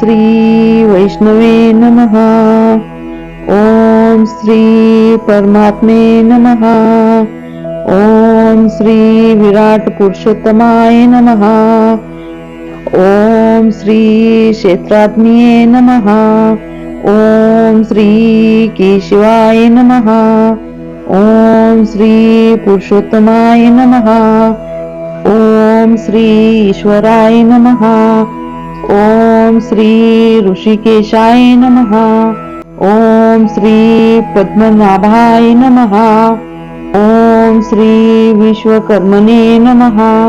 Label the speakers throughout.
Speaker 1: श्री वैष्णवे नमः. ओम श्री परमात्मे नमः. ओम श्री विराट पुरुषोत्तमाय नमः. ओम श्री क्षेत्रात्मिये नमः. ओम श्री केशवाय नमः. ओम श्री पुरुषोत्तमाय नमः. ओम श्री ईश्वराय नमः. ओम श्री ऋषिकेशाय नमः. ओम श्री पद्मनाभाय नमः. ओम श्री विश्वकर्मणे नमः.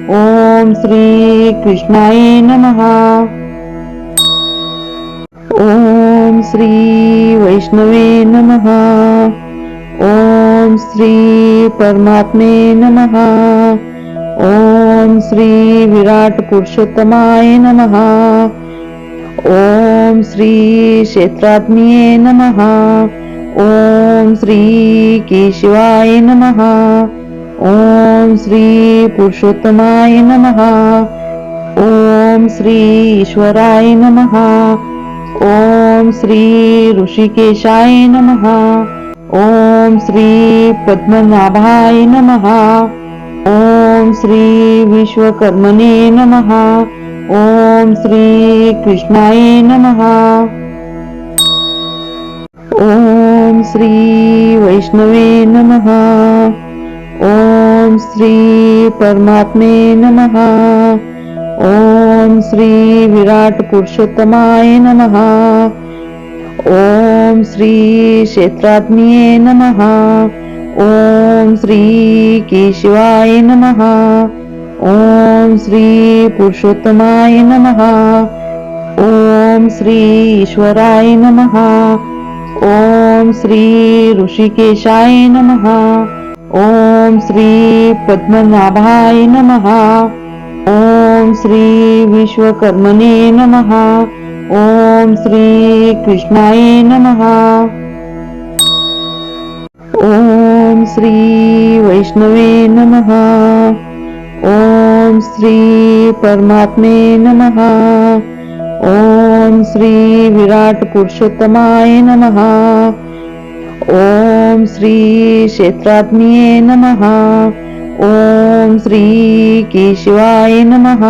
Speaker 1: ओम श्री कृष्णाय नमः. ओम श्री वैष्णवे नमः. ओम श्री परमात्मे नमः. ओम श्री विराट पुरुषोत्तमाय नमः. ओम श्री क्षेत्रात्मिये नमः. ओम श्री केशवाय नमः. ओम श्री पुरुषोत्तमाय नमः. ओम श्री ईश्वराय नमः. ओम श्री ऋषिकेशाय नमः. ओम श्री पद्मनाभाय नमः. ओम श्री विश्वकर्मणे नमः. ओम श्री कृष्णाय नमः. ओम श्री वैष्णवे नमः. ओम श्री परमात्मे नमः. ओम श्री विराट पुरुषोत्तमाय नमः. ओम श्री क्षेत्रात्मिये नमः. ओम श्री केशवाय नमः. ओम श्री पुरुषोत्तमाय नमः. ओम श्री ईश्वराय नमः. ओम श्री ऋषिकेशाय नमः. ओम श्री पद्मनाभाय नमः. ओम श्री विश्वकर्मणे नमः. ओम श्री कृष्णाय नमः. ओम श्री वैष्णवे नमः. ओम श्री परमात्मे नमः. ओम श्री विराट पुरुषोत्तमाय नमः. ओम श्री क्षेत्रात्मिये नमः. ओम श्री केशवाय नमः.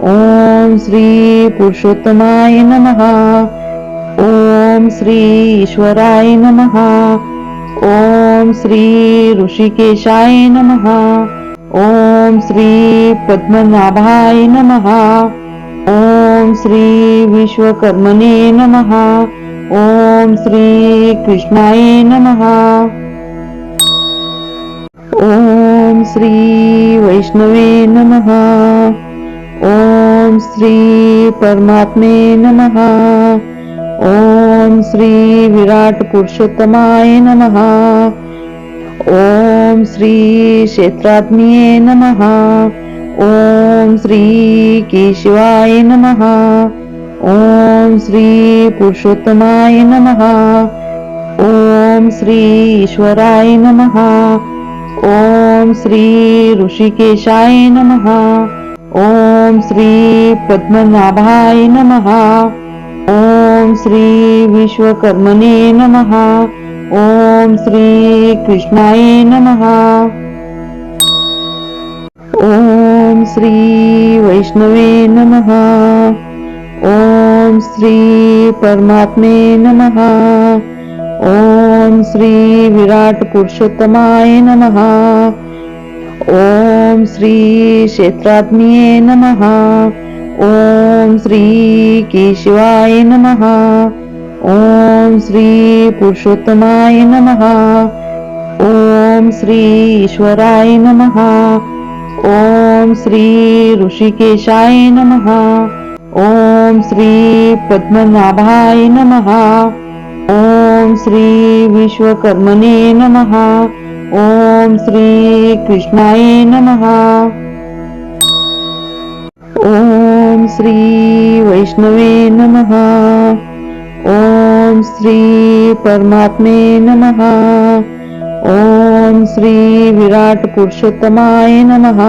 Speaker 1: ओम श्री पुरुषोत्तमाय नमः. ओम श्री ईश्वराय नमः. ओम श्री ऋषिकेशाय नमः. ओम श्री पद्मनाभाय नमः. ओम श्री विश्वकर्मणे नमः. ओम श्री कृष्णाय नमः. ओम श्री वैष्णवे नमः. ओम श्री परमात्मे नमः. ओम श्री विराट पुरुषोत्तमाय नमः. ओम श्री क्षेत्रात्मिये नमः. ओम श्री केशवाय नमः. ओम श्री पुरुषोत्तमाय नमः. ओम श्री ईश्वराय नमः. ओम श्री ऋषिकेशाय नमः. ओम श्री पद्मनाभाय नमः. ओम श्री विश्वकर्मणे नमः. ओम श्री कृष्णाय नमः. ओम श्री वैष्णवे नमः. ओम श्री परमात्मे नमः. ओम श्री विराट पुरुषोत्तमाय नमः. ओम श्री क्षेत्रात्मिये नमः. ओम श्री केशवाय नमः. ओम श्री पुरुषोत्तमाय नमः. ओम श्री ईश्वराय नमः. ओम श्री ऋषिकेशाय नमः. ओम श्री पद्मनाभाय नमः. ओम श्री विश्वकर्मणे नमः. ओम श्री कृष्णाय नमः. ओम श्री वैष्णवे नमः. ओम श्री परमात्मे नमः. ओम श्री विराट पुरुषोत्तमाय नमः.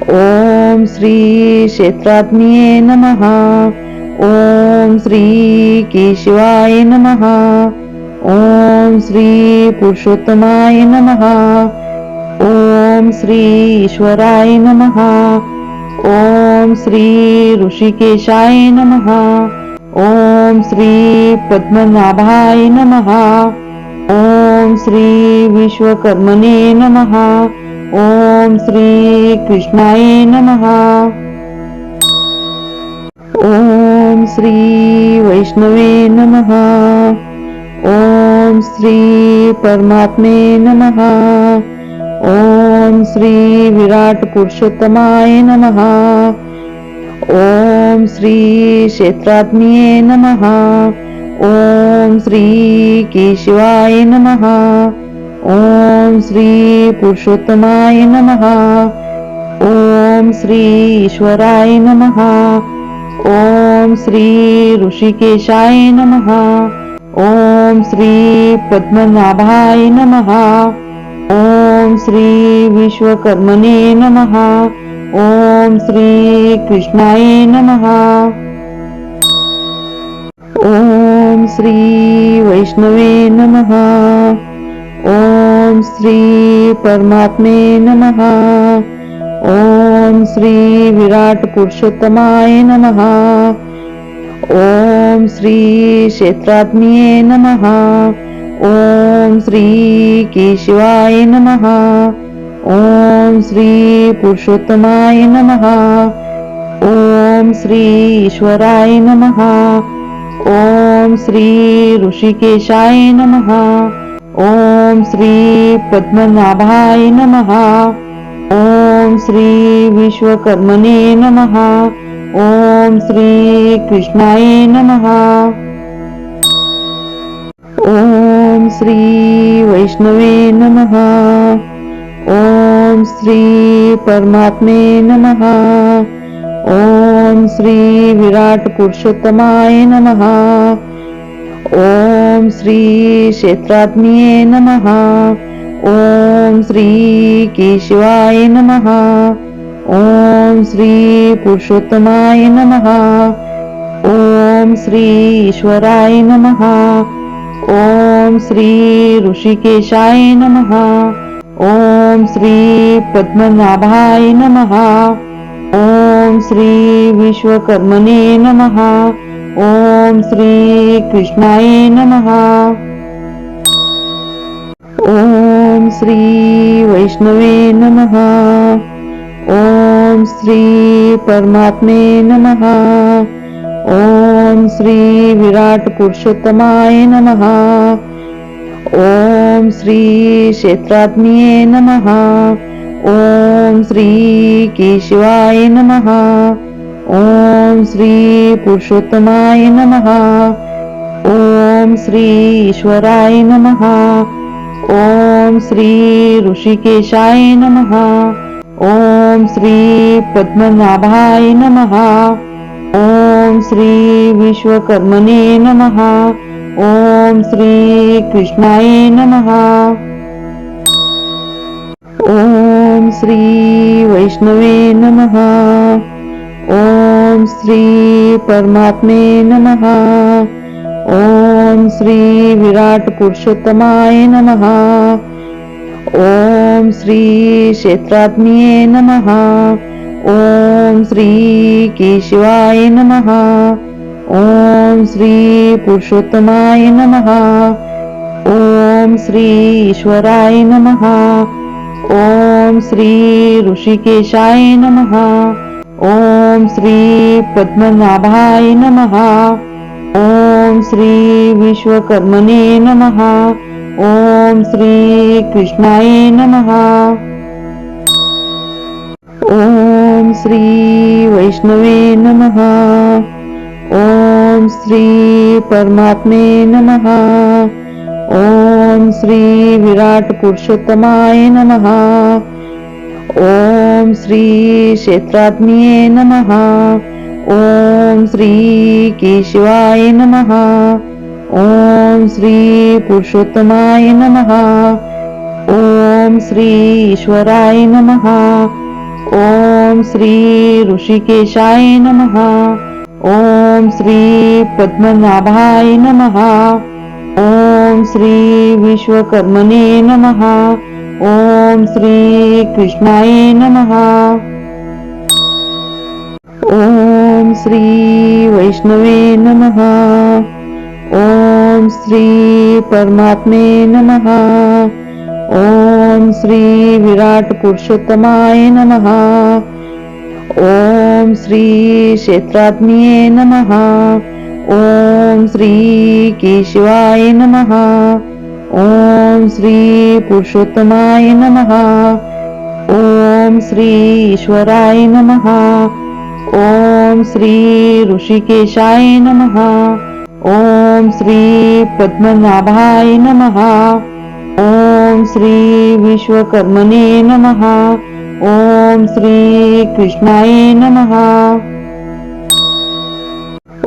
Speaker 1: ओम श्री क्षेत्रात्मिये नमः. ओम श्री केशवाय नमः. ओम श्री पुरुषोत्तमाय नमः. ओम श्री ईश्वराय नमः. ओम श्री ऋषिकेशाय नमः. ओम श्री पद्मनाभाय नमः. ओम श्री विश्वकर्मणे नमः. ओम श्री कृष्णाय नमः. ओम श्री वैष्णवे नमः. ओम श्री परमात्मे नमः. ओम श्री विराट पुरुषोत्तमाय नमः. ओम श्री क्षेत्रात्मिये नमः. ओम श्री केशवाय नमः. ओम श्री पुरुषोत्तमाय नमः. ओम श्री ईश्वराय नमः. ओम श्री ऋषिकेशाय नमः. ओम श्री पद्मनाभाय नमः. ओम श्री विश्वकर्मणे नमः. ओम श्री कृष्णाय नमः. ओम श्री वैष्णवे नमः. ओम श्री परमात्मे नमः. ओम श्री विराट पुरुषोत्तमाय नमः. ओम श्री क्षेत्रात्मिये नमः. ओम श्री केशवाय नमः. ओम श्री पुरुषोत्तमाय नमः. ओम श्री ईश्वराय नमः. ओम श्री ऋषिकेशाय नमः. ओम श्री पद्मनाभाय नमः. ओम श्री विश्वकर्मणे नमः. ओम श्री कृष्णाय नमः. ओम श्री वैष्णवे नमः. ओम श्री परमात्मे नमः. ओम श्री विराट पुरुषोत्तमाय नमः. ओम श्री क्षेत्रात्मिये नमः. ओम श्री केशवाय नमः. ओम श्री पुरुषोत्तमाय नमः. ओम श्री ईश्वराय नमः. ओम श्री ऋषिकेशाय नमः. ओम श्री पद्मनाभाय नमः. ओम श्री विश्वकर्मणे नमः. ओम श्री कृष्णाय नमः. ओम श्री वैष्णवे नमः. ओम श्री परमात्मे नमः. ओम श्री विराट पुरुषोत्तमाय नमः. ओम श्री क्षेत्रात्मिये नमः. ओम श्री केशवाय नमः. ओम श्री पुरुषोत्तमाय नमः. ओम श्री ईश्वराय नमः. ओम श्री ऋषिकेशाय नमः. ओम श्री पद्मनाभाय नमः. ओम श्री विश्वकर्मणे नमः. ओम श्री कृष्णाय नमः. ओम श्री वैष्णवे नमः. ओम श्री परमात्मे नमः. ओम श्री विराट पुरुषोत्तमाय नमः. ओम श्री क्षेत्रात्मिये नमः. ओम श्री केशवाय नमः. ओम श्री पुरुषोत्तमाय नमः. ओम श्री ईश्वराय नमः. ओम श्री ऋषिकेशाय नमः. ओम श्री पद्मनाभाय नमः. ओम श्री विश्वकर्मणे नमः. ओम श्री कृष्णाय नमः. ओम श्री वैष्णवे नमः. ओम श्री परमात्मे नमः. ओम श्री विराट पुरुषोत्तमाय नमः. ओम श्री क्षेत्रात्मिये नमः. ओम श्री केशवाय नमः. ओम श्री पुरुषोत्तमाय नमः. ओम श्री ईश्वराय नमः. ओम श्री ऋषिकेशाय नमः. ओम श्री पद्मनाभाय नमः. ओम श्री विश्वकर्मणे नमः. ओम श्री कृष्णाय नमः. ओम श्री वैष्णवे नमः. ओम श्री परमात्मे नमः. ओम श्री विराट पुरुषोत्तमाय नमः. ओम श्री क्षेत्राग्निये नमः. ओम श्री केशवाय नमः. ओम श्री पुरुषोत्तमाय नमः. ओम श्री ईश्वराय नमः. ओम श्री ऋषिकेशाय नमः. ओम श्री पद्मनाभाय नमः. ओम श्री विश्वकर्मणे नमः. ओम श्री कृष्णाय नमः.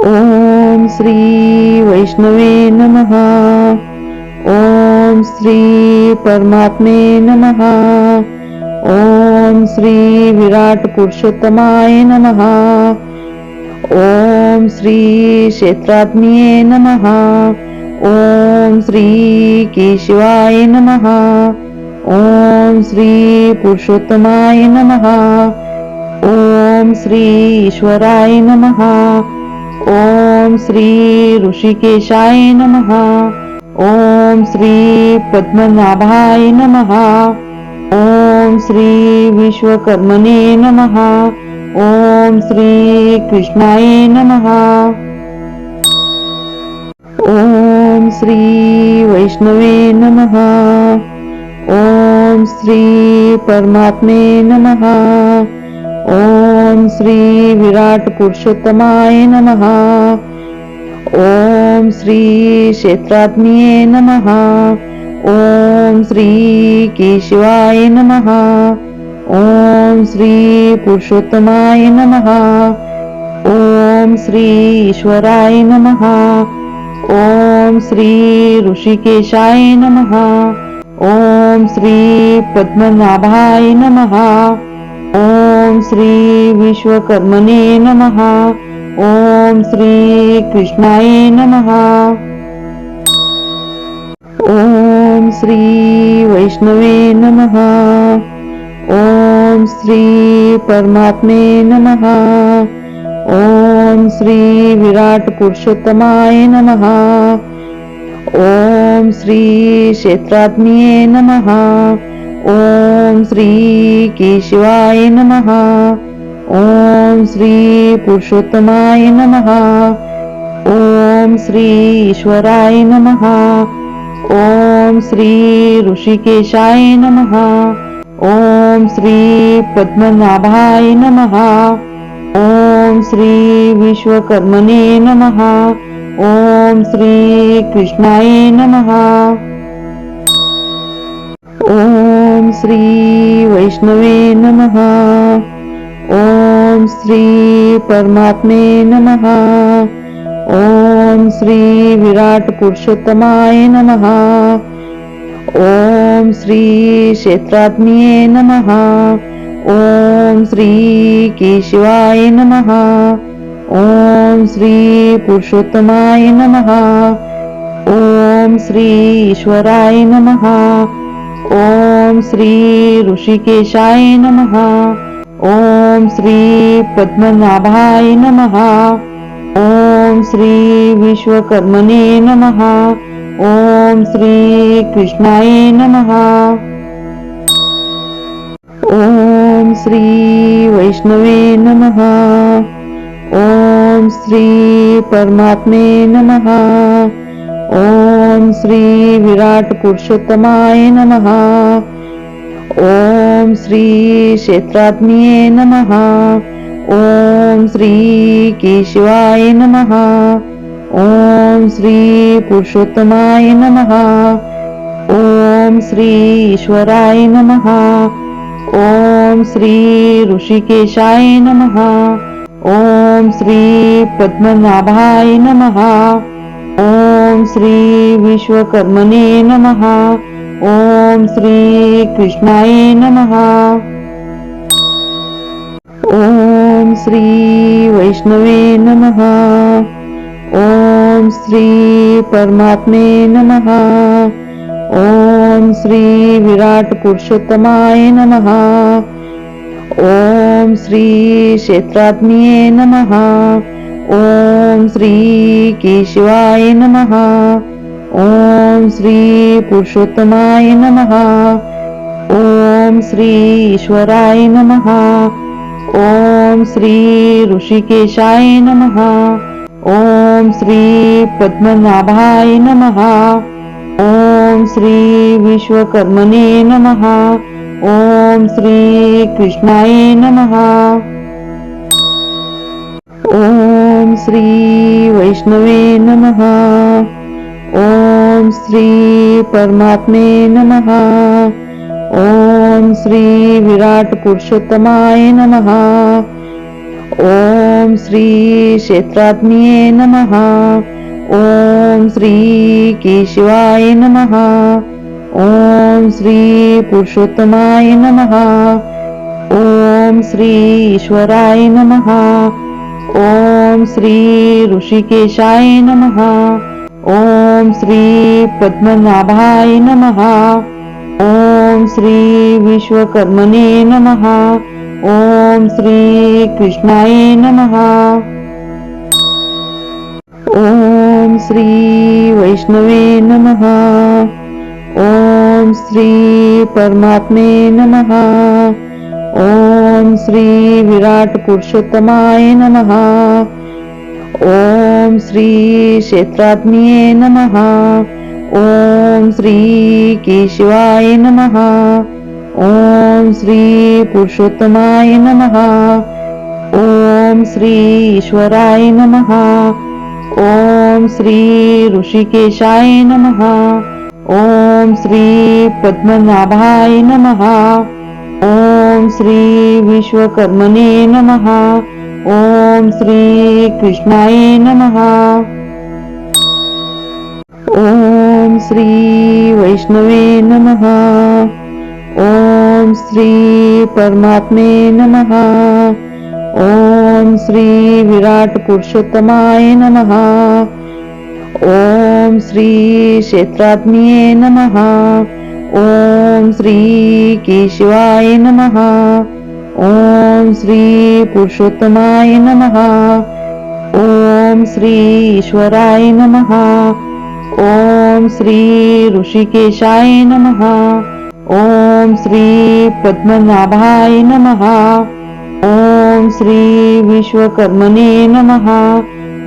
Speaker 1: ओम श्री वैष्णवे नमः. ओम श्री परमात्मे नमः. ओम श्री विराट पुरुषोत्तमाय नमः. ओम श्री क्षेत्राग्निये नमः. ओम श्री केशवाय नमः. ओम श्री पुरुषोत्तमाय नमः. ओम श्री ईश्वराय नमः. ओम श्री ऋषिकेशाय नमः. ओम श्री पद्मनाभाय नमः. ओम श्री विश्वकर्मणे नमः. ओम श्री कृष्णाय नमः. ओम श्री वैष्णवे नमः. ओम श्री परमात्मे नमः. ओम श्री विराट पुरुषोत्तमाय नमः. ओम श्री क्षेत्राग्निये नमः. ओम श्री केशवाय नमः. ओम श्री पुरुषोत्तमाय नमः. ओम श्री ईश्वराय नमः. ओम श्री ऋषिकेशाय नमः. ओम श्री पद्मनाभाय नमः. ओम श्री विश्वकर्मणे नमः. ओम श्री कृष्णाय नमः. ओम श्री वैष्णवे नमः. ओम श्री परमात्मे नमः. ओम श्री विराट पुरुषोत्तमाय नमः. ओम श्री क्षेत्राग्निये नमः. ओम श्री केशवाय नमः. ओम श्री पुरुषोत्तमाय नमः. ओम श्री ईश्वराय नमः. ओम श्री ऋषिकेशाय नमः. ओम श्री पद्मनाभाय नमः. ओम श्री विश्वकर्मणे नमः. ओम श्री कृष्णाय नमः. ओम श्री वैष्णवे नमः. ओम श्री परमात्मे नमः. ओम श्री विराट पुरुषोत्तमाय नमः. ओम श्री क्षेत्राग्निये नमः. ओम श्री केशवाय नमः. ओम श्री पुरुषोत्तमाय नमः. ओम श्री ईश्वराय नमः. ओम श्री ऋषिकेशाय नमः. ओम श्री पद्मनाभाय नमः. ओम श्री विश्वकर्मणे नमः. ओम श्री कृष्णाय नमः. ओम श्री वैष्णवे नमः. ओम श्री परमात्मे नमः. ओम श्री विराट पुरुषोत्तमाय नमः. ओम श्री क्षेत्राग्निये नमः. ओम श्री केशवाय नमः. ओम श्री पुरुषोत्तमाय नमः. ओम श्री ईश्वराय नमः. ओम श्री ऋषिकेशाय नमः. ओम श्री पद्मनाभाय नमः. ओम श्री विश्वकर्मणे नमः. ओम श्री कृष्णाय नमः. ओम श्री वैष्णवे नमः. ओम श्री परमात्मे नमः. ओम श्री विराट पुरुषोत्तमाय नमः. ओम श्री क्षेत्रात्मिये नमः. ओम श्री केशवाय नमः. ओम श्री पुरुषोत्तमाय नमः. ओम श्री ईश्वराय नमः. ओम श्री ऋषिकेशाय नमः. ओम श्री पद्मनाभाय नमः. ओम श्री विश्वकर्मणे नमः. ओम श्री कृष्णाय नमः. ओम श्री वैष्णवे नमः. ओम श्री परमात्मे नमः. ओम श्री विराट पुरुषोत्तमाय नमः. ओम श्री क्षेत्रात्मिये नमः. ओम श्री केशवाय नमः. ओम श्री पुरुषोत्तमाय नमः. ओम श्री ईश्वराय नमः. ओम श्री ऋषिकेशाय नमः. ओम श्री पद्मनाभाय नमः. ओम श्री विश्वकर्मणे नमः. ओम श्री कृष्णाय नमः. ओम श्री वैष्णवे नमः. ओम श्री परमात्मे नमः. ओम श्री विराट पुरुषोत्तमाय नमः. ओम श्री क्षेत्रात्मिये नमः. ओम श्री केशवाय नमः. ओम श्री पुरुषोत्तमाय नमः. ओम श्री ईश्वराय नमः. ओम श्री ऋषिकेशाय नमः. ओम श्री पद्मनाभाय नमः. ओम श्री विश्वकर्मणे नमः. ओम श्री कृष्णाय नमः. ओम श्री वैष्णवे नमः. ओम श्री परमात्मे नमः. ओम श्री विराट पुरुषोत्तमाय नमः. ओम श्री क्षेत्रात्मिये नमः. ओम श्री केशवाय नमः. ओम श्री पुरुषोत्तमाय नमः. ओम श्री ईश्वराय नमः. ओम श्री ऋषिकेशाय नमः. ओम श्री पद्मनाभाय नमः. ओम श्री विश्वकर्मणे नमः.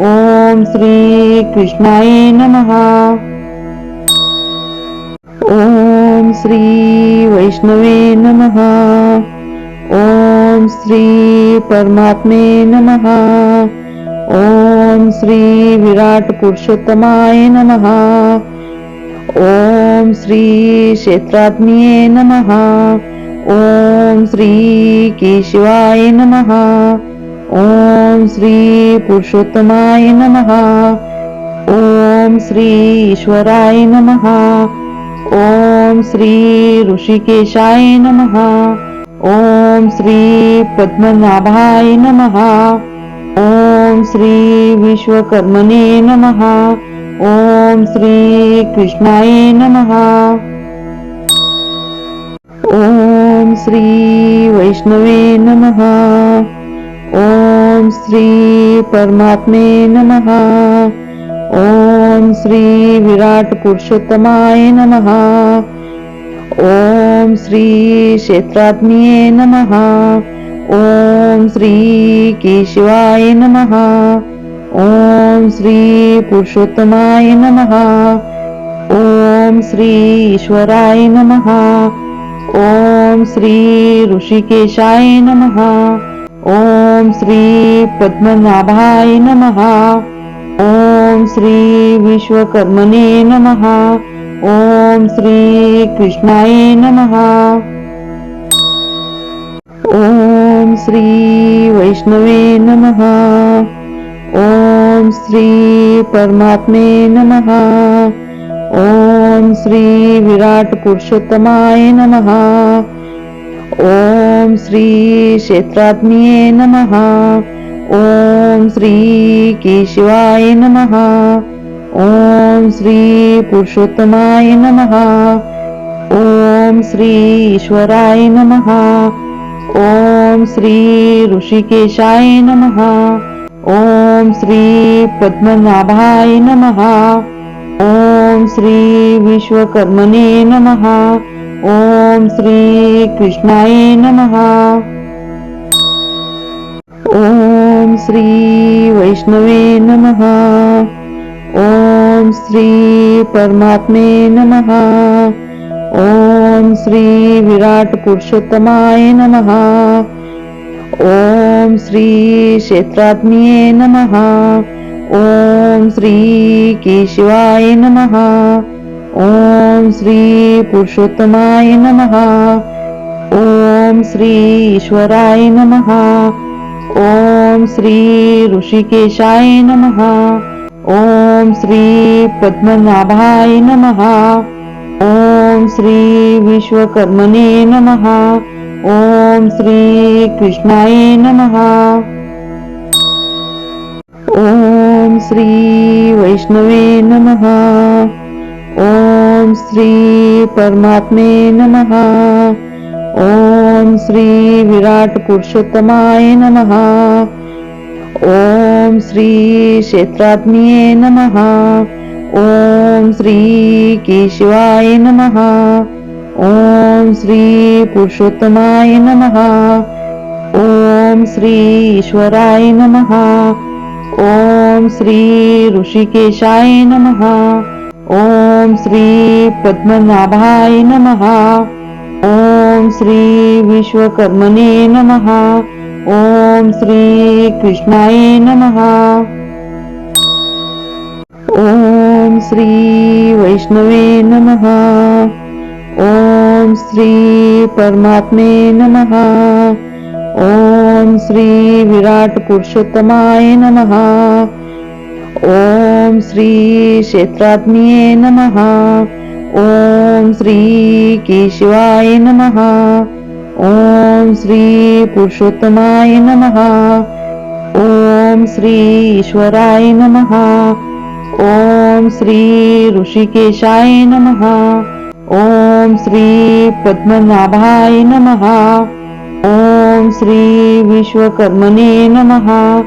Speaker 1: ओम श्री कृष्णाय नमः. ओम श्री वैष्णवे नमः. ओम श्री परमात्मे नमः. ओम श्री विराट पुरुषोत्तमाय नमः. ओम श्री क्षेत्रात्मिये नमः. ओम श्री केशवाय नमः. ओम श्री पुरुषोत्तमाय नमः. ओम श्री ईश्वराय नमः. ओम श्री ऋषिकेशाय नमः. ओम श्री पद्मनाभाय नमः. ओम श्री विश्वकर्मणे नमः. ओम श्री कृष्णाय नमः. ओम श्री वैष्णवे नमः. ओम श्री परमात्मे नमः. ओम श्री विराट पुरुषोत्तमाय नमः. ओम श्री क्षेत्रात्मिये नमः. ओम श्री केशवाय नमः. ओम श्री पुरुषोत्तमाय नमः. ओम श्री ईश्वराय नमः. ओम श्री ऋषिकेशाय नमः. ओम श्री पद्मनाभाय नमः. ओम श्री विश्वकर्मणे नमः. ओम श्री कृष्णाय नमः. ओम श्री वैष्णवे नमः. ओम श्री परमात्मे नमः. ओम श्री विराट पुरुषोत्तमाय नमः. ओम श्री क्षेत्रात्मिये नमः. ओम श्री केशवाय नमः. ओम श्री पुरुषोत्तमाय नमः. ओम श्री ईश्वराय नमः. ओम श्री ऋषिकेशाय नमः. ओम श्री पद्मनाभाय नमः. ओम श्री विश्वकर्मणे नमः. ओम श्री कृष्णाय नमः. ओम श्री वैष्णवे नमः. ओम श्री परमात्मे नमः. ओम श्री विराट पुरुषोत्तमाय नमः. ओम श्री क्षेत्रात्मिये नमः. ओम श्री केशवाय नमः. ओम श्री पुरुषोत्तमाय नमः. ओम श्री ईश्वराय नमः. ओम श्री ऋषिकेशाय नमः. ओम श्री पद्मनाभाय नमः. ओम श्री विश्वकर्मणे नमः. ओम श्री कृष्णाय नमः. ओम श्री वैष्णवे नमः. ओम श्री परमात्मे नमः. ओम श्री विराट पुरुषोत्तमाय नमः. ओम श्री क्षेत्रात्मिये नमः. ओम श्री केशवाय नमः. ओम श्री पुरुषोत्तमाय नमः. ओम श्री ईश्वराय नमः. ओम श्री ऋषिकेशाय नमः. ओम श्री पद्मनाभाय नमः. ओम श्री विश्वकर्मणे नमः. ओम श्री कृष्णाय नमः. ओम श्री वैष्णवे नमः. ओम श्री परमात्मे नमः. ओम श्री विराट पुरुषोत्तमाय नमः. ओम श्री क्षेत्रात्मिये नमः. ओम श्री केशवाय नमः. ओम श्री पुरुषोत्तमाय नमः. ओम श्री ईश्वराय नमः. ओम श्री ऋषिकेशाय नमः. ओम श्री पद्मनाभाय नमः. ओम श्री विश्वकर्मणे नमः.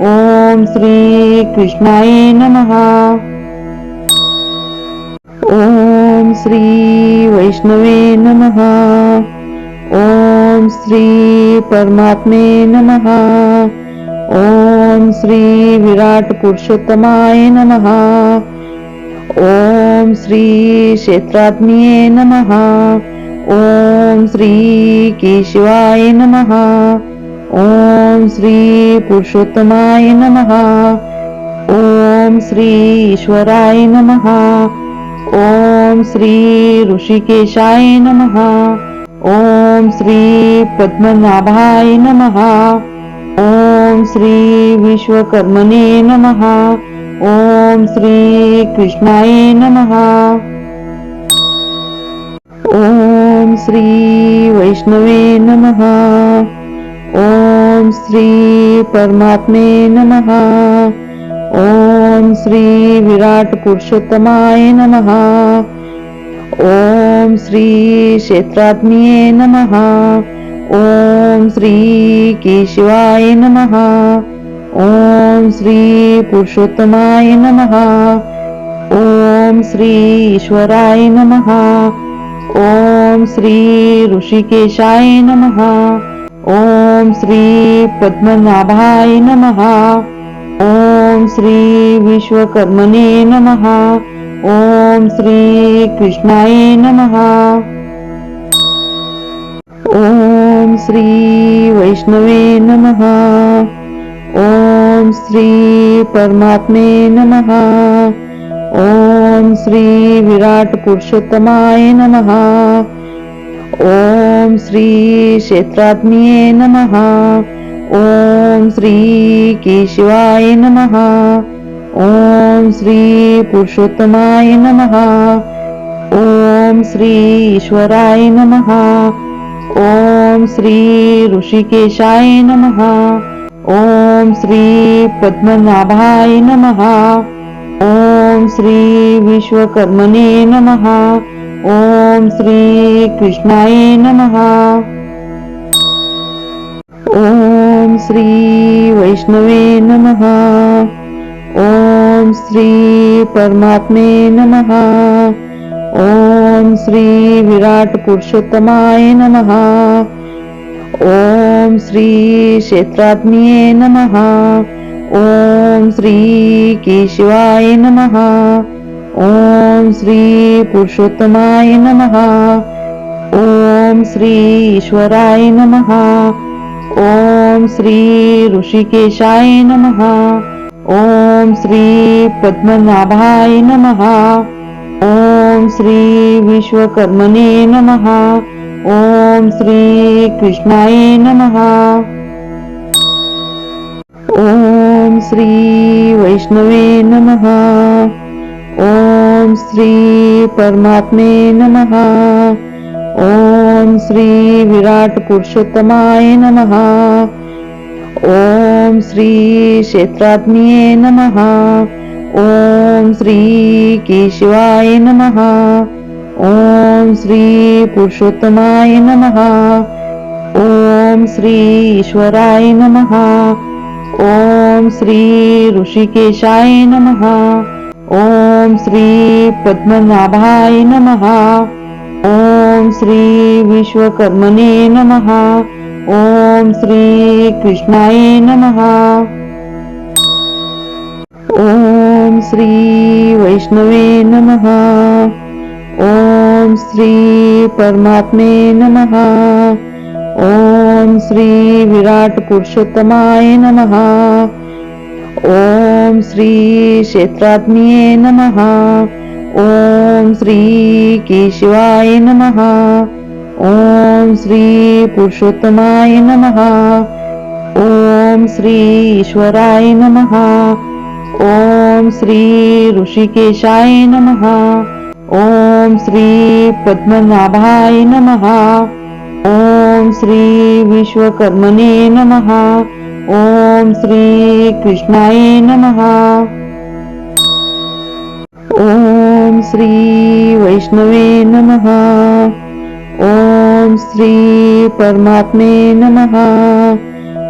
Speaker 1: ओम श्री कृष्णाय नमः. ओम श्री वैष्णवे नमः. ओम श्री परमात्मे नमः. ओम श्री विराट पुरुषोत्तमाय नमः. ओम श्री क्षेत्रात्मिये नमः. ओम श्री केशवाय नमः. ओम श्री पुरुषोत्तमाय नमः. ओम श्री ईश्वराय नमः. ओम श्री ऋषिकेशाय नमः. ओम श्री पद्मनाभाय नमः. ओम श्री विश्वकर्मणे नमः. ओम श्री कृष्णाय नमः. ओम श्री वैष्णवे नमः. ओम श्री परमात्मे नमः. ओम श्री विराट पुरुषोत्तमाय नमः. ओम श्री क्षेत्रात्मिये नमः. ओम श्री केशवाय नमः. ओम श्री पुरुषोत्तमाय नमः. ओम श्री ईश्वराय नमः. ओम श्री ऋषिकेशाय नमः. ओम श्री पद्मनाभाय नमः. ओम श्री विश्वकर्मणे नमः. ओम श्री कृष्णाय नमः. ओम श्री वैष्णवे नमः. ओम श्री परमात्मे नमः. ओम श्री विराट पुरुषोत्तमाय नमः. ओम श्री क्षेत्रात्मिये नमः. ओम श्री केशवाय नमः. ओम श्री पुरुषोत्तमाय नमः. ओम श्री ईश्वराय नमः. ओम श्री ऋषिकेशाय नमः. ओम श्री पद्मनाभाय नमः. ओम श्री विश्वकर्मणे नमः. ओम श्री कृष्णाय नमः. ओम श्री वैष्णवे नमः. ओम श्री परमात्मे नमः. ओम श्री विराट पुरुषोत्तमाय नमः. ओम श्री क्षेत्रात्मिये नमः. ओम श्री केशवाय नमः. ओम श्री पुरुषोत्तमाय नमः. ओम श्री ईश्वराय नमः. ओम श्री ऋषिकेशाय नमः. ओम श्री पद्मनाभाय नमः. ओम श्री विश्वकर्मणे नमः. ओम श्री कृष्णाय नमः. ओम श्री वैष्णवे नमः. ओम श्री परमात्मे नमः. ओम श्री विराट पुरुषोत्तमाय नमः. ओम श्री क्षेत्रात्मिये नमः. ओम श्री केशवाय नमः. ओम श्री पुरुषोत्तमाय नमः. ओम श्री ईश्वराय नमः. ओम श्री ऋषिकेशाय नमः. ओम श्री पद्मनाभाय नमः. ओम श्री विश्वकर्मणे नमः. ओम श्री कृष्णाय नमः. ओम श्री वैष्णवे नमः. ओम श्री परमात्मे नमः. ओम श्री विराट पुरुषोत्तमाय नमः. ओम श्री क्षेत्रात्मिये नमः. ओम श्री केशवाय नमः. ओम श्री पुरुषोत्तमाय नमः. ओम श्री ईश्वराय नमः. ओम श्री ऋषिकेशाय नमः. ओम श्री पद्मनाभाय नमः. ओम श्री विश्वकर्मणे नमः. ओम श्री कृष्णाय नमः. ओम श्री वैष्णवे नमः. ओम श्री परमात्मे नमः.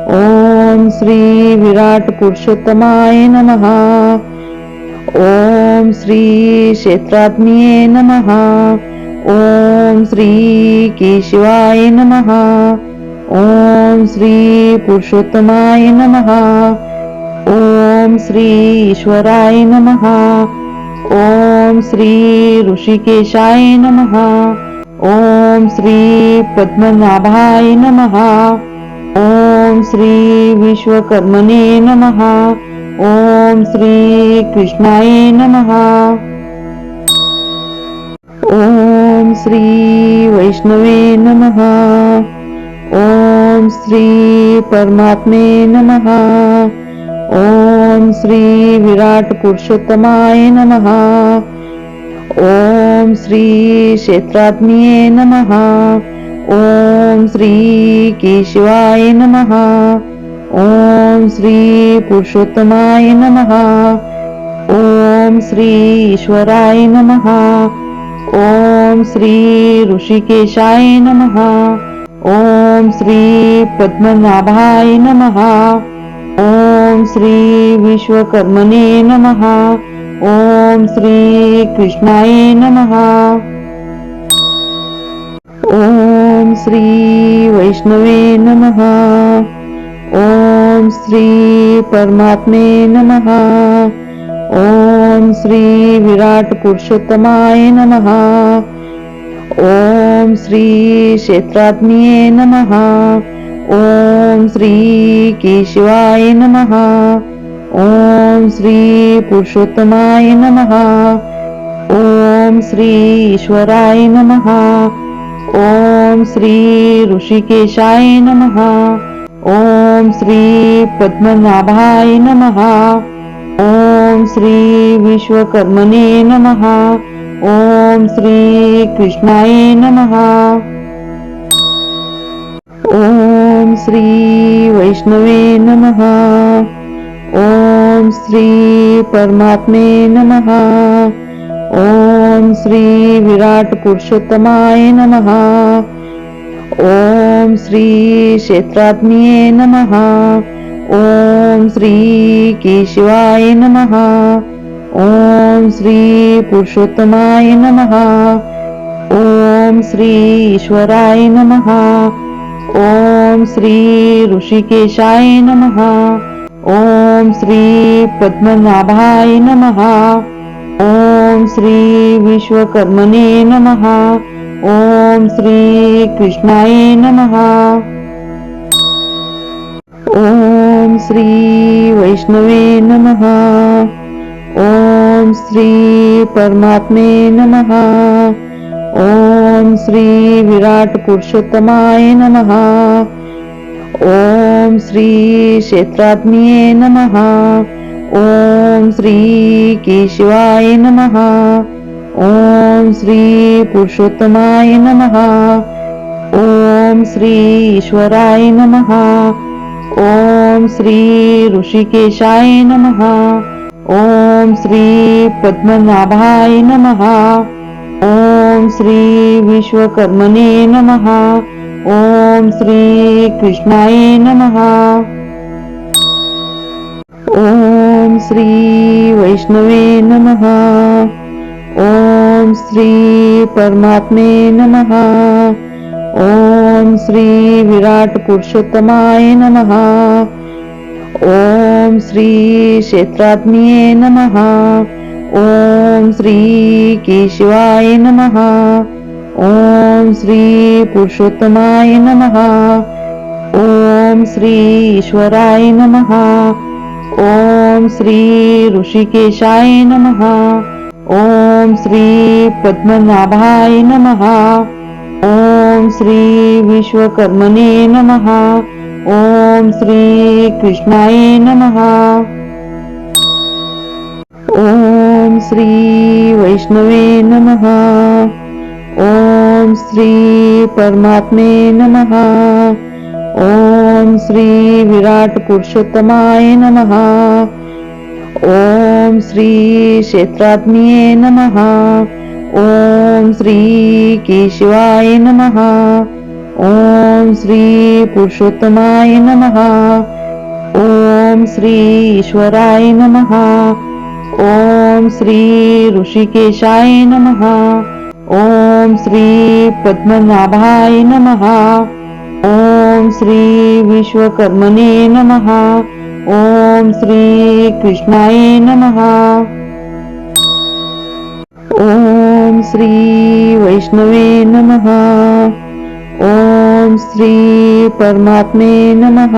Speaker 1: ओम श्री विराट पुरुषोत्तमाय नमः. ओम श्री क्षेत्रात्मिये नमः. ओम श्री केशवाय नमः. ओम श्री पुरुषोत्तमाय नमः. ओम श्री ईश्वराय नमः. ओम श्री ऋषिकेशाय नमः. ओम श्री पद्मनाभाय नमः. ओम श्री विश्वकर्मणे नमः. ओम श्री कृष्णाय नमः. ओम श्री वैष्णवे नमः. ओम श्री परमात्मे नमः. ओम श्री विराट पुरुषोत्तमाय नमः. ओम श्री क्षेत्रात्मिये नमः. ओम श्री केशवाय नमः. ओम श्री पुरुषोत्तमाय नमः. ओम श्री ईश्वराय नमः. ओम श्री ऋषिकेशाय नमः. ओम श्री पद्मनाभाय नमः. ओम श्री विश्वकर्मणे नमः. ओम श्री कृष्णाय नमः. ओम श्री वैष्णवे नमः. ओम श्री परमात्मे नमः. ओम श्री विराट पुरुषोत्तमाय नमः. ओम श्री क्षेत्रात्मिये नमः. ओम श्री केशवाय नमः. ओम श्री पुरुषोत्तमाय नमः. ओम श्री ईश्वराय नमः. ओम श्री ऋषिकेशाय नमः. ओम श्री पद्मनाभाय नमः. ओम श्री विश्वकर्मणे नमः. ओम श्री कृष्णाय नमः. श्री वैष्णवे नमः. ओम श्री परमात्मे नमः. ओम श्री विराट पुरुषोत्तमाय नमः. ओम श्री क्षेत्रात्मिये नमः. ओम श्री केशवाय नमः. ओम श्री पुरुषोत्तमाय नमः. ओम श्री ईश्वराय नमः. ओम श्री ऋषिकेशाय नमः. ओम श्री पद्मनाभाय नमः. ओम श्री विश्वकर्मणे नमः. ओम श्री कृष्णाय नमः. ओम श्री वैष्णवे नमः. ओम श्री परमात्मे नमः. ओम श्री विराट पुरुषोत्तमाय नमः. ओम श्री क्षेत्रात्मिये नमः. ओम श्री केशवाय नमः. ओम श्री पुरुषोत्तमाय नमः. ओम श्री ईश्वराय नमः. ओम श्री ऋषिकेशाय नमः. ओम श्री पद्मनाभाय नमः. ओम श्री विश्वकर्मणे नमः. ओम श्री कृष्णाय नमः. ओम श्री वैष्णवे नमः. ओम श्री परमात्मे नमः. ओम श्री विराट पुरुषोत्तमाय नमः. ओम श्री क्षेत्रात्मिये नमः. ओम श्री केशवाय नमः. ओम श्री पुरुषोत्तमाय नमः. ओम श्री ईश्वराय नमः. ओम श्री ऋषिकेशाय नमः. ओम श्री पद्मनाभाय नमः. ओम श्री विश्वकर्मणे नमः. ओम श्री कृष्णाय नमः. ओम श्री वैष्णवे नमः. ओम श्री परमात्मे नमः. ओम श्री विराट पुरुषोत्तमाय नमः. ओम श्री क्षेत्रात्मिये नमः. ओम श्री केशवाय नमः. ओम श्री पुरुषोत्तमाय नमः. ओम श्री ईश्वराय नमः. ओम श्री ऋषिकेशाय नमः. ओम श्री पद्मनाभाय नमः. ओम श्री विश्वकर्मणे नमः. ओम श्री कृष्णाय नमः. ओम श्री वैष्णवे नमः. ओम श्री परमात्मे नमः.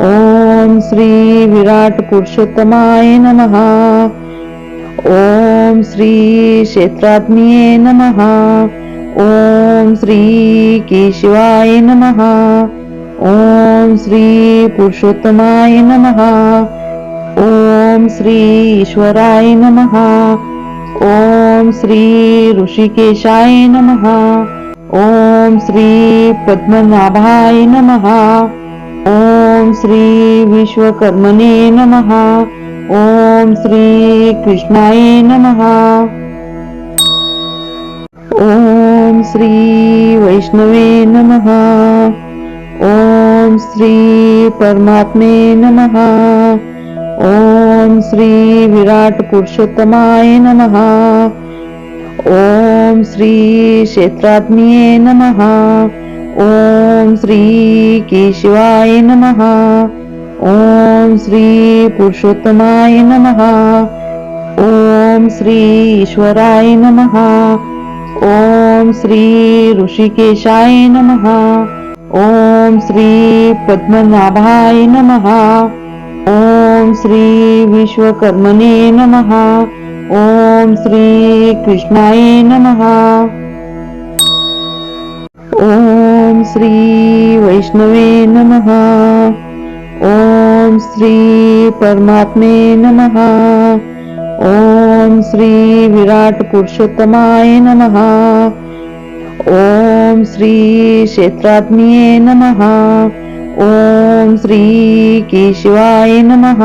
Speaker 1: ओम श्री विराट पुरुषोत्तमाय नमः. ओम श्री क्षेत्रात्मिये नमः. ओम श्री केशवाय नमः. ओम श्री पुरुषोत्तमाय नमः. ओम श्री ईश्वराय नमः. ओम श्री ऋषिकेशाय नमः. ओम श्री पद्मनाभाय नमः. ओम श्री विश्वकर्मणे नमः. ओम श्री कृष्णाय नमः. ओम श्री वैष्णवे नमः. ओम श्री परमात्मे नमः. ओम श्री विराट पुरुषोत्तमाय नमः. ओम श्री क्षेत्रात्मिये नमः. ओम श्री केशवाय नमः. ओम श्री पुरुषोत्तमाय नमः. ओम श्री ईश्वराय नमः. ओम श्री ऋषिकेशाय नमः. ओम श्री पद्मनाभाय नमः. ओम श्री विश्वकर्मणे नमः. ओम श्री कृष्णाय नमः. ओम श्री वैष्णवे नमः. ओम श्री परमात्मे नमः. ओम श्री विराट पुरुषोत्तमाय नमः. ओम श्री क्षेत्रात्मिये नमः. ओम श्री केशवाय नमः.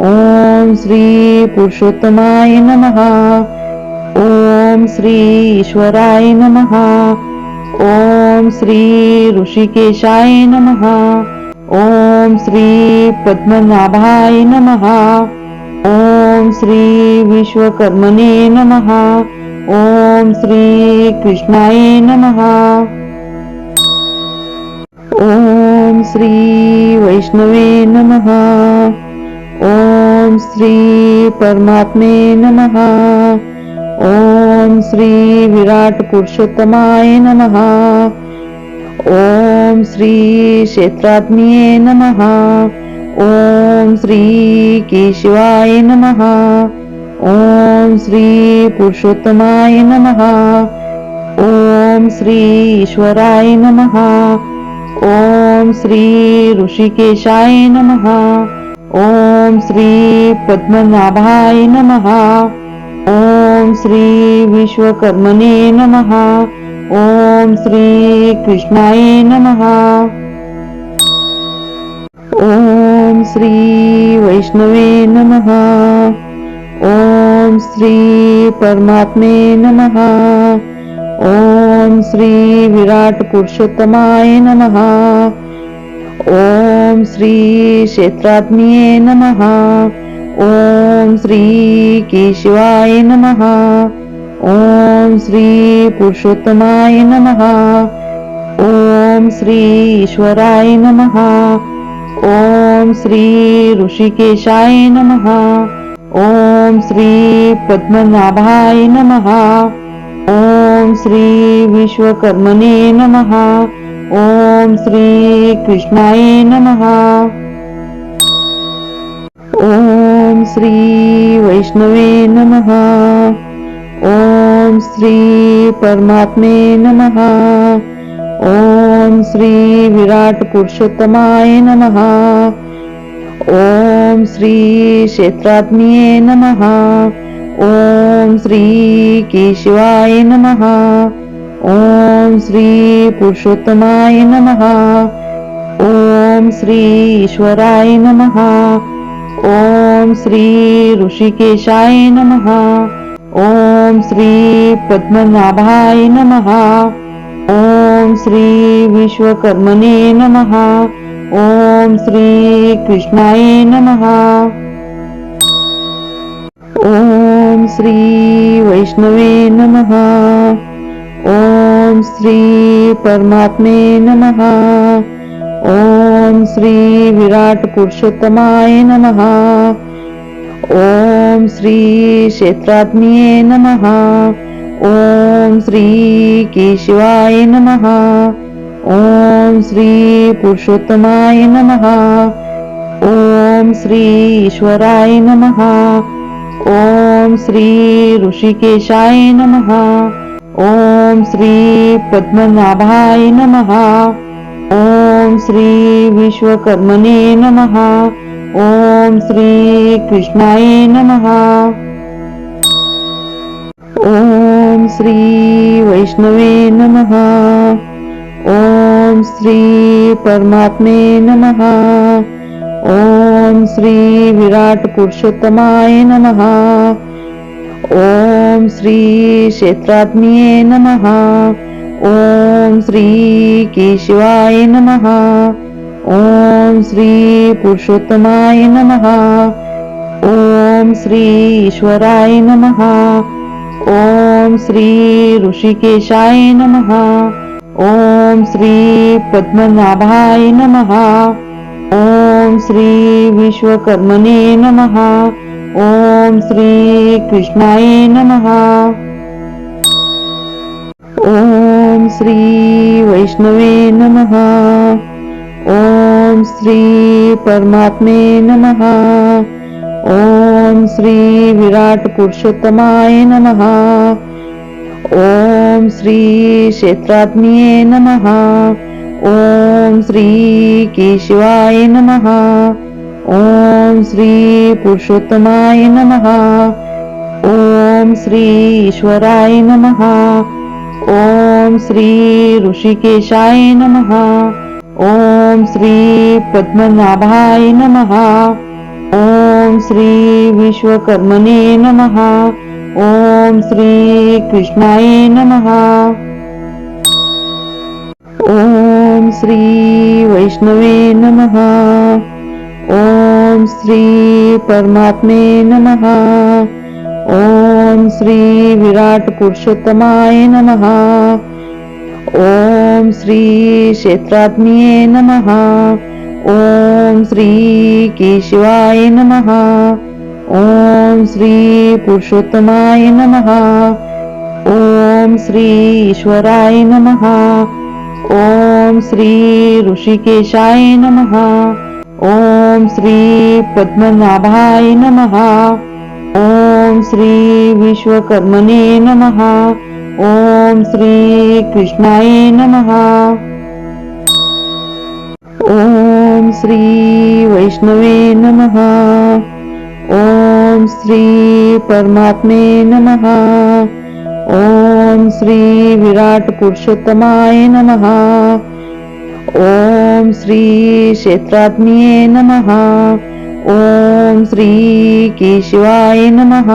Speaker 1: ओम श्री पुरुषोत्तमाय नमः. ओम श्री ईश्वराय नमः. ओम श्री ऋषिकेशाय नमः. ओम श्री पद्मनाभाय नमः. ओम श्री विश्वकर्मणे नमः. ओम श्री कृष्णाय नमः. ओम श्री वैष्णवे नमः. ओम श्री परमात्मे नमः. ओम श्री विराट पुरुषोत्तमाय नमः. ओम श्री क्षेत्रात्मिये नमः. ओम श्री केशवाय नमः. ओम श्री पुरुषोत्तमाय नमः. ओम श्री ईश्वराय नमः. ओम श्री ऋषिकेशाय नमः. ओम श्री पद्मनाभाय नमः. ओम श्री विश्वकर्मणे नमः. ओम श्री कृष्णाय नमः. ओम श्री वैष्णवे नमः. ओम श्री परमात्मे नमः. ओम श्री विराट पुरुषोत्तमाय नमः. ओम श्री क्षेत्रात्मिये नमः. ओम श्री केशवाय नमः. ओम श्री पुरुषोत्तमाय नमः. ओम श्री ईश्वराय नमः. ओम श्री ऋषिकेशाय नमः. ओम श्री पद्मनाभाय नमः. ओम श्री विश्वकर्मणे नमः. ओम श्री कृष्णाय नमः. ओम श्री वैष्णवे नमः. ओम श्री परमात्मे नमः. ओम श्री विराट पुरुषोत्तमाय नमः. ओम श्री क्षेत्रात्मिये नमः. ओम श्री केशवाय नमः. ओम श्री पुरुषोत्तमाय नमः. ओम श्री ईश्वराय नमः. ओम श्री ऋषिकेशाय नमः. ओम श्री पद्मनाभाय नमः. ओम श्री विश्वकर्मणे नमः. ओम श्री कृष्णाय नमः. ओम श्री वैष्णवे नमः. ओम श्री परमात्मे नमः. ओम श्री विराट पुरुषोत्तमाय नमः. ओम श्री क्षेत्रात्मिये नमः. ओम श्री केशवाय नमः. ओम श्री पुरुषोत्तमाय नमः. ओम श्री ईश्वराय नमः. ओम श्री ऋषिकेशाय नमः. ओम श्री पद्मनाभाय नमः. ओम श्री विश्वकर्मणे नमः. ओम श्री कृष्णाय नमः. ओम श्री वैष्णवे नमः. ओम श्री परमात्मे नमः. ओम श्री विराट पुरुषोत्तमाय नमः. ओम श्री क्षेत्रात्मिये नमः. ओम श्री केशवाय नमः. ओम श्री पुरुषोत्तमाय नमः. ओम श्री ईश्वराय नमः. ओम श्री ऋषिकेशाय नमः. ओम श्री पद्मनाभाय नमः. ओम श्री विश्वकर्मणे नमः. ओम श्री कृष्णाय नमः. ओम श्री वैष्णवे नमः. ओम श्री परमात्मे नमः. ओम श्री विराट पुरुषोत्तमाय नमः. ओम श्री क्षेत्रात्मिये नमः. ओम श्री केशवाय नमः. ओम श्री पुरुषोत्तमाय नमः. ओम श्री ईश्वराय नमः. ओम श्री ऋषिकेशाय नमः. ओम श्री पद्मनाभाय नमः. ओम श्री विश्वकर्मणे नमः. ओम श्री कृष्णाय नमः. ओम श्री वैष्णवे नमः. ओम श्री परमात्मे नमः. ओम श्री विराट पुरुषोत्तमाय नमः. ओम श्री क्षेत्रात्मिये नमः. ओम श्री केशवाय नमः. ओम श्री पुरुषोत्तमाय नमः. ओम श्री ईश्वराय नमः. ओम श्री ऋषिकेशाय नमः. ओम श्री पद्मनाभाय नमः. ओम श्री विश्वकर्मणे नमः. ओम श्री कृष्णाय नमः. ओम श्री वैष्णवे नमः. ओम श्री परमात्मे नमः. ओम श्री विराट पुरुषोत्तमाय नमः. ओम श्री क्षेत्रात्मिये नमः. ओम श्री केशवाय नमः.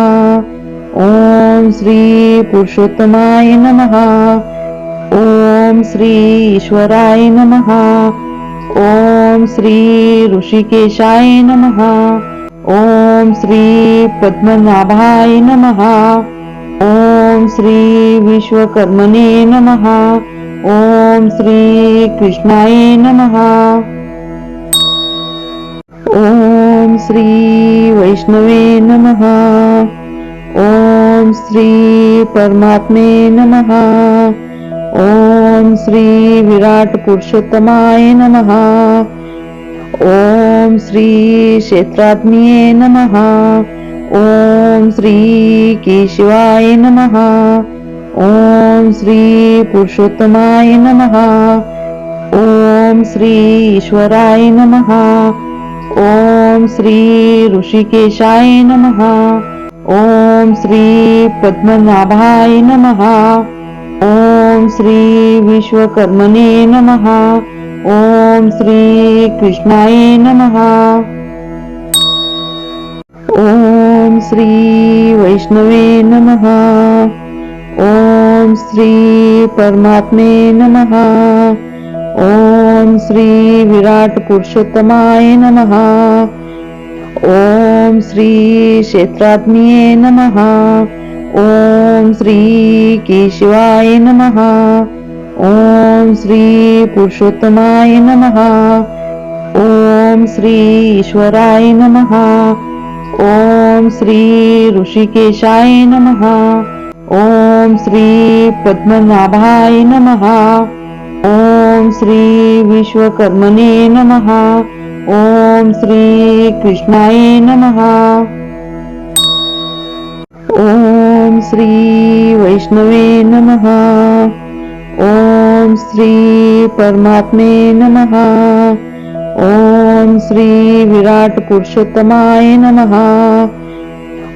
Speaker 1: ओम श्री पुरुषोत्तमाय नमः. ओम श्री ईश्वराय नमः. ओम श्री ऋषिकेशाय नमः. ओम श्री पद्मनाभाय नमः. ओम श्री विश्वकर्मणे नमः. ओम श्री कृष्णाय नमः. ओम श्री वैष्णवे नमः. ओम श्री परमात्मे नमः. ओम श्री विराट पुरुषोत्तमाय नमः. ओम श्री क्षेत्रात्मिये नमः. ओम श्री केशवाय नमः. ओम श्री पुरुषोत्तमाय नमः. ओम श्री ईश्वराय नमः. ओम श्री ऋषिकेशाय नमः. ओम श्री पद्मनाभाय नमः. ओम श्री विश्वकर्मणे नमः. ओम श्री कृष्णाय नमः. ओम श्री वैष्णवे नमः. ओम श्री परमात्मे नमः. ओम श्री विराट पुरुषोत्तमाय नमः. ओम श्री क्षेत्रात्मिये नमः. ओम श्री केशवाय नमः. ओम श्री पुरुषोत्तमाय नमः. ओम श्री ईश्वराय नमः. ओम श्री ऋषिकेशाय नमः. ओम श्री पद्मनाभाय नमः. ओम श्री विश्वकर्मणे नमः. ओम श्री कृष्णाय नमः. ओम श्री वैष्णवे नमः. ओम श्री परमात्मे नमः. ओम श्री विराट पुरुषोत्तमाय नमः.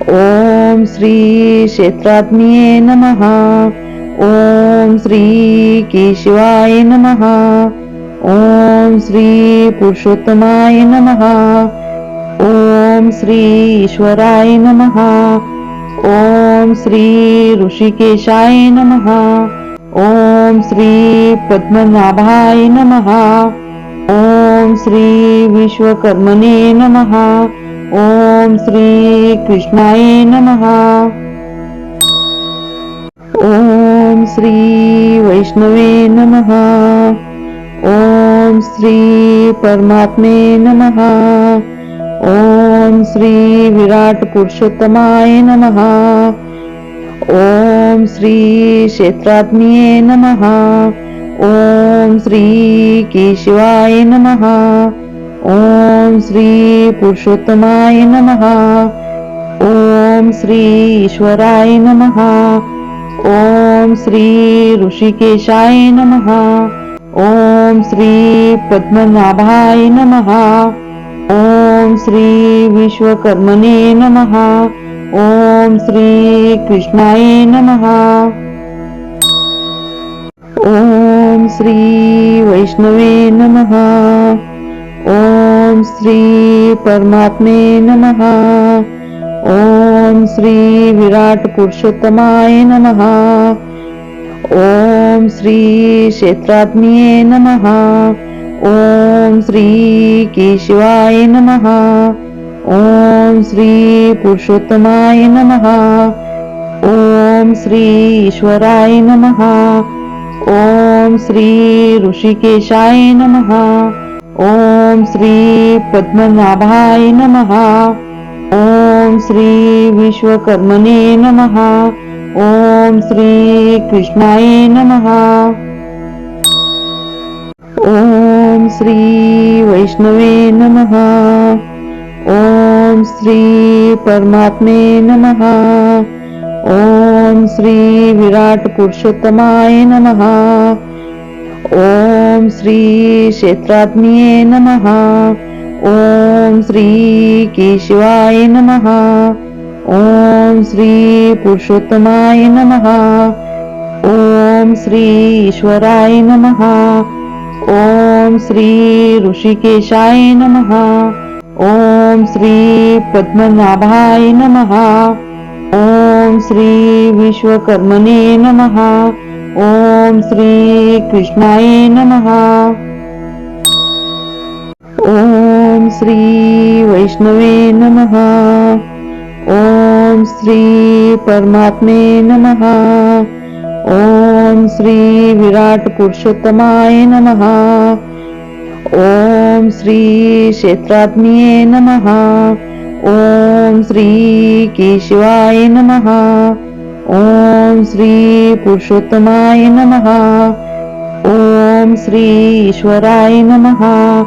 Speaker 1: ओम श्री क्षेत्रात्मिये नमः. ओम श्री केशवाय नमः. ओम श्री पुरुषोत्तमाय नमः. ओम श्री ईश्वराय नमः. ओम श्री ऋषिकेशाय नमः. ओम श्री पद्मनाभाय नमः. ओम श्री विश्वकर्मणे नमः. ओम श्री कृष्णाय नमः. ओम श्री वैष्णवे नमः. ओम श्री परमात्मे नमः. ओम श्री विराट पुरुषोत्तमाय नमः. ओम श्री क्षेत्रात्मिये नमः. ओम श्री केशवाय नमः. ओम श्री पुरुषोत्तमाय नमः. ओम श्री ईश्वराय नमः. ओम श्री ऋषिकेशाय नमः. ओम श्री पद्मनाभाय नमः. ओम श्री विश्वकर्मणे नमः. ओम श्री कृष्णाय नमः. ओम श्री वैष्णवे नमः. ओम श्री परमात्मे नमः. ओम श्री विराट पुरुषोत्तमाय नमः. ओम श्री क्षेत्रात्मिये नमः. ओम श्री केशवाय नमः. ओम श्री पुरुषोत्तमाय नमः. ओम श्री ईश्वराय नमः. ओम श्री ऋषिकेशाय नमः. ओम श्री पद्मनाभाय नमः. ओम श्री विश्वकर्मणे नमः. ओम श्री कृष्णाय नमः. ओम श्री वैष्णवे नमः. ओम श्री परमात्मे नमः. ओम श्री विराट पुरुषोत्तमाय नमः. ओम श्री क्षेत्रात्मिये नमः. ओम श्री केशवाय नमः. ओम श्री पुरुषोत्तमाय नमः. ओम श्री ईश्वराय नमः. ओम श्री ऋषिकेशाय नमः. ओम श्री पद्मनाभाय नमः. ओम श्री विश्वकर्मणे नमः. ओम श्री कृष्णाय नमः. ओम श्री वैष्णवे नमः. ओम श्री परमात्मे नमः. ओम श्री विराट पुरुषोत्तमाय नमः. ओम श्री क्षेत्रात्मिये नमः. ओम श्री केशवाय नमः. ओम श्री पुरुषोत्तमाय नमः. ओम श्री ईश्वराय नमः.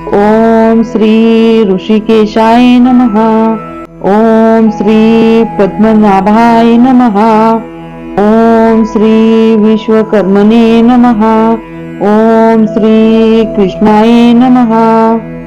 Speaker 1: ओम श्री ऋषिकेशाय नमः. ओम श्री पद्मनाभाय नमः. ओम श्री विश्वकर्मणे नमः. ओम श्री कृष्णाय नमः.